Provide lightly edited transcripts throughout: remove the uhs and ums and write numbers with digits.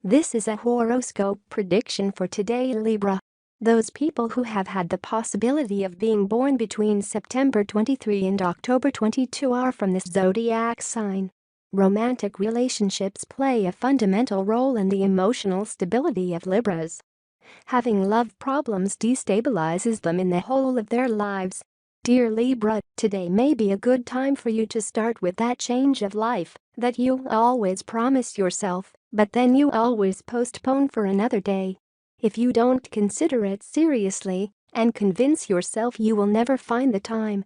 This is a horoscope prediction for today, Libra. Those people who have had the possibility of being born between September 23 and October 22 are from this zodiac sign. Romantic relationships play a fundamental role in the emotional stability of Libras. Having love problems destabilizes them in the whole of their lives. Dear Libra, today may be a good time for you to start with that change of life that you always promise yourself, but then you always postpone for another day. If you don't consider it seriously and convince yourself you will never find the time.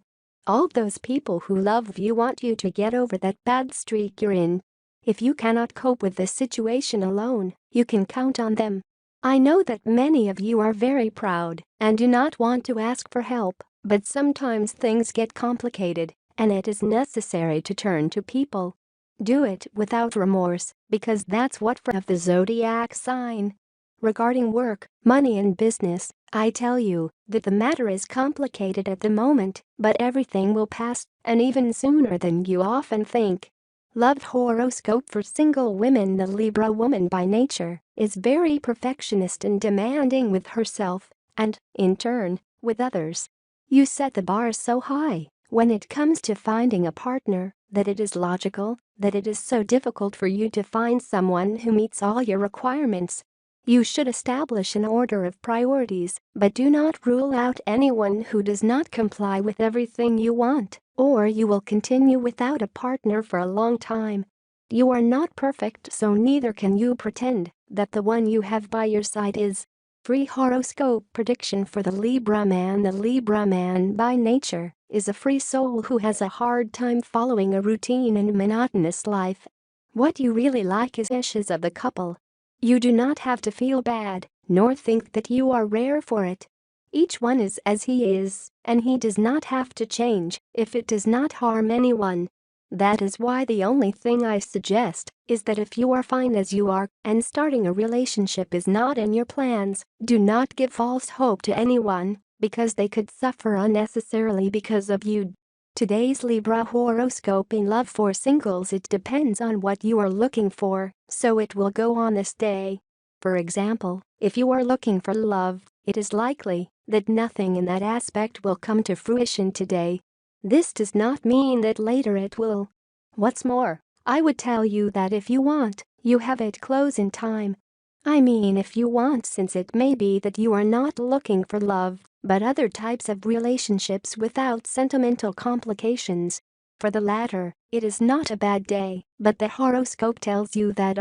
All those people who love you want you to get over that bad streak you're in. If you cannot cope with the situation alone, you can count on them. I know that many of you are very proud and do not want to ask for help, but sometimes things get complicated and it is necessary to turn to people. Do it without remorse, because that's what of the zodiac sign. Regarding work, money and business, I tell you that the matter is complicated at the moment, but everything will pass, and even sooner than you often think. Love horoscope for single women. The Libra woman by nature is very perfectionist and demanding with herself and, in turn, with others. You set the bar so high when it comes to finding a partner that it is logical that it is so difficult for you to find someone who meets all your requirements. You should establish an order of priorities, but do not rule out anyone who does not comply with everything you want, or you will continue without a partner for a long time. You are not perfect, so neither can you pretend that the one you have by your side is. Free horoscope prediction for the Libra man. The Libra man by nature is a free soul who has a hard time following a routine and monotonous life. What you really like is wishes of the couple. You do not have to feel bad, nor think that you are rare for it. Each one is as he is, and he does not have to change if it does not harm anyone. That is why the only thing I suggest is that if you are fine as you are and starting a relationship is not in your plans, do not give false hope to anyone, because they could suffer unnecessarily because of you. Today's Libra horoscope in love for singles. It depends on what you are looking for, so it will go on this day. For example, if you are looking for love, it is likely that nothing in that aspect will come to fruition today. This does not mean that later it will. What's more, I would tell you that if you want, you have it close in time. I mean if you want, since it may be that you are not looking for love, but other types of relationships without sentimental complications. For the latter, it is not a bad day, but the horoscope tells you that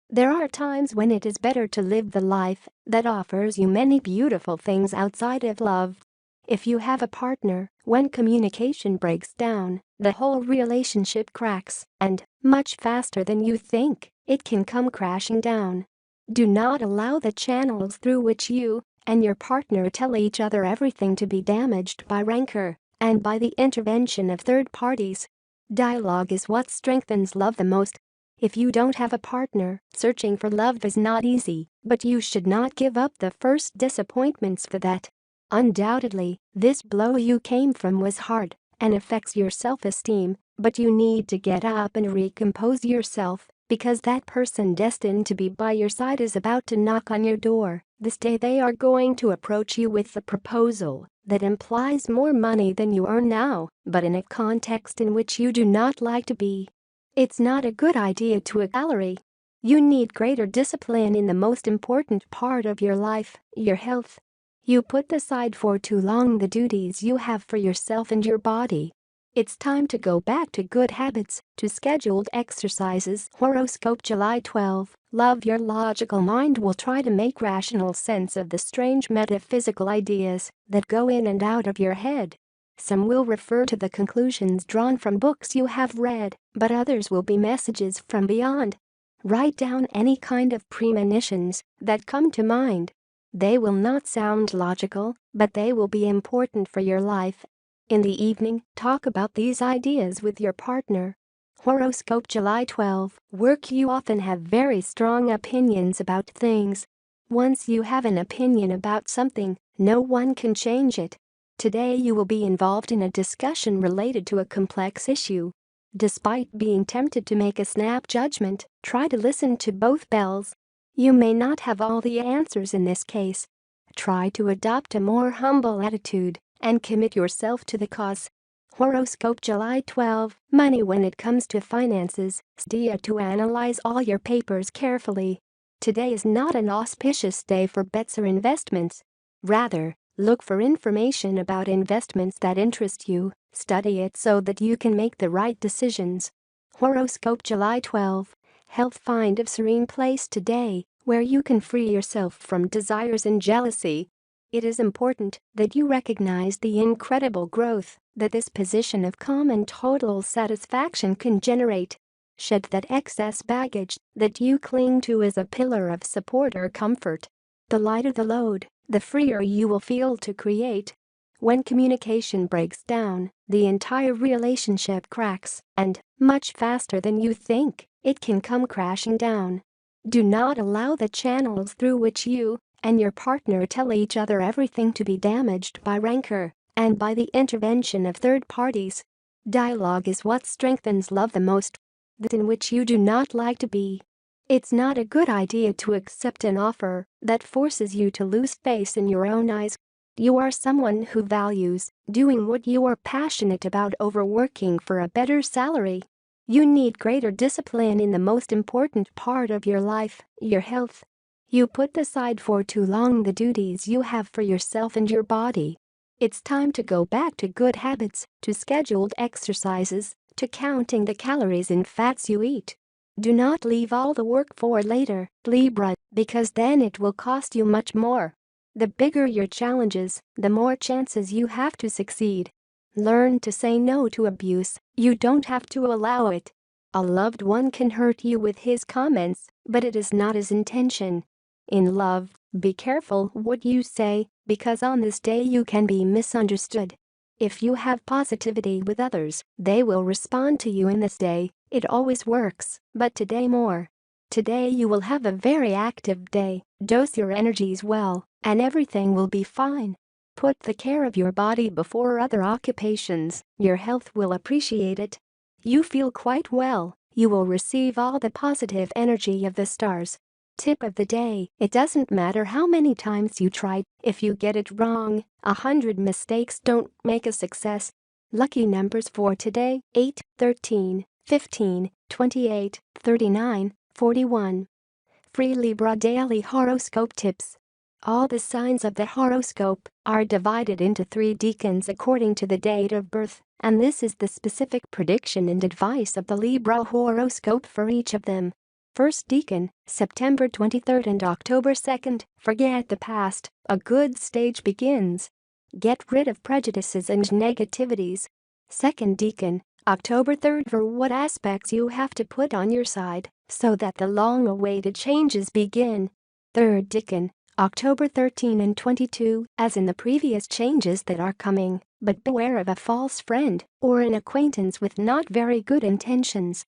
there are times when it is better to live the life that offers you many beautiful things outside of love. If you have a partner, when communication breaks down, the whole relationship cracks, and, much faster than you think, it can come crashing down. Do not allow the channels through which you and your partner tell each other everything to be damaged by rancor and by the intervention of third parties. Dialogue is what strengthens love the most. If you don't have a partner, searching for love is not easy, but you should not give up the first disappointments for that. Undoubtedly, this blow you came from was hard and affects your self-esteem, but you need to get up and recompose yourself, because that person destined to be by your side is about to knock on your door. This day they are going to approach you with a proposal that implies more money than you earn now, but in a context in which you do not like to be. It's not a good idea to a gallery. You need greater discipline in the most important part of your life, your health. You put aside for too long the duties you have for yourself and your body. It's time to go back to good habits, to scheduled exercises. Horoscope July 12. Love. Your logical mind will try to make rational sense of the strange metaphysical ideas that go in and out of your head. Some will refer to the conclusions drawn from books you have read, but others will be messages from beyond. Write down any kind of premonitions that come to mind. They will not sound logical, but they will be important for your life. In the evening, talk about these ideas with your partner. Horoscope July 12. Work. You often have very strong opinions about things. Once you have an opinion about something, no one can change it. Today you will be involved in a discussion related to a complex issue. Despite being tempted to make a snap judgment, try to listen to both bells. You may not have all the answers in this case. Try to adopt a more humble attitude and commit yourself to the cause. Horoscope July 12. Money. When it comes to finances, stay to analyze all your papers carefully. Today is not an auspicious day for bets or investments. Rather, look for information about investments that interest you, study it so that you can make the right decisions. Horoscope July 12. Health. Find a serene place today where you can free yourself from desires and jealousy. It is important that you recognize the incredible growth that this position of calm and total satisfaction can generate. Shed that excess baggage that you cling to as a pillar of support or comfort. The lighter the load, the freer you will feel to create. When communication breaks down, the entire relationship cracks, and, much faster than you think, it can come crashing down. Do not allow the channels through which you and your partner tell each other everything to be damaged by rancor and by the intervention of third parties. Dialogue is what strengthens love the most. That in which you do not like to be. It's not a good idea to accept an offer that forces you to lose face in your own eyes. You are someone who values doing what you are passionate about over working for a better salary. You need greater discipline in the most important part of your life, your health. You put aside for too long the duties you have for yourself and your body. It's time to go back to good habits, to scheduled exercises, to counting the calories and fats you eat. Do not leave all the work for later, Libra, because then it will cost you much more. The bigger your challenges, the more chances you have to succeed. Learn to say no to abuse. You don't have to allow it. A loved one can hurt you with his comments, but it is not his intention. In love, be careful what you say, because on this day you can be misunderstood. If you have positivity with others, they will respond to you in this day. It always works, but today more. Today you will have a very active day. Dose your energies well, and everything will be fine. Put the care of your body before other occupations. Your health will appreciate it. You feel quite well. You will receive all the positive energy of the stars. Tip of the day: it doesn't matter how many times you try, if you get it wrong, 100 mistakes don't make a success. Lucky numbers for today: 8, 13, 15, 28, 39, 41. Free Libra Daily Horoscope Tips. All the signs of the horoscope are divided into 3 decans according to the date of birth, and this is the specific prediction and advice of the Libra horoscope for each of them. First decan, September 23rd and October 2nd. Forget the past, a good stage begins. Get rid of prejudices and negativities. Second decan, October 3rd. For what aspects you have to put on your side so that the long-awaited changes begin. Third decan, October 13 and 22. As in the previous, changes that are coming, but beware of a false friend or an acquaintance with not very good intentions.